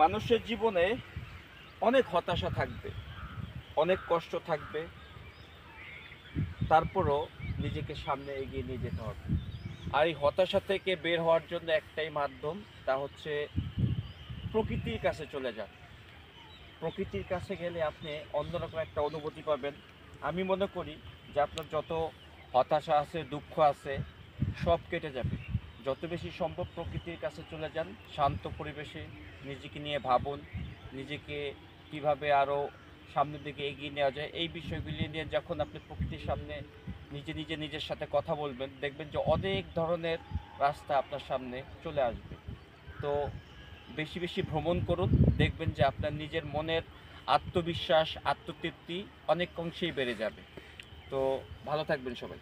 মানুষের জীবনে অনেক হতাশা থাকবে, অনেক কষ্ট থাকবে, তারপরও নিজেকে সামনে এগিয়ে নিয়ে যেতে হবে। আর এই হতাশা থেকে বের হওয়ার জন্য একটাই মাধ্যম, তা হচ্ছে প্রকৃতির কাছে চলে যান। প্রকৃতির কাছে গেলে আপনি অন্যরকম একটা অনুভূতি পাবেন। আমি মনে করি যে আপনার যত হতাশা আছে, দুঃখ আছে, সব কেটে যাবে। যত বেশি সম্ভব প্রকৃতির কাছে চলে যান, শান্ত পরিবেশে নিজেকে নিয়ে ভাবুন, নিজেকে কিভাবে আরও সামনের দিকে এগিয়ে নেওয়া যায় এই বিষয়গুলি নিয়ে যখন আপনি প্রকৃতির সামনে নিজের সাথে কথা বলবেন, দেখবেন যে অনেক ধরনের রাস্তা আপনার সামনে চলে আসবে। তো বেশি বেশি ভ্রমণ করুন, দেখবেন যে আপনার নিজের মনের আত্মবিশ্বাস, আত্মতৃপ্তি অনেক অংশেই বেড়ে যাবে। তো ভালো থাকবেন সবাই।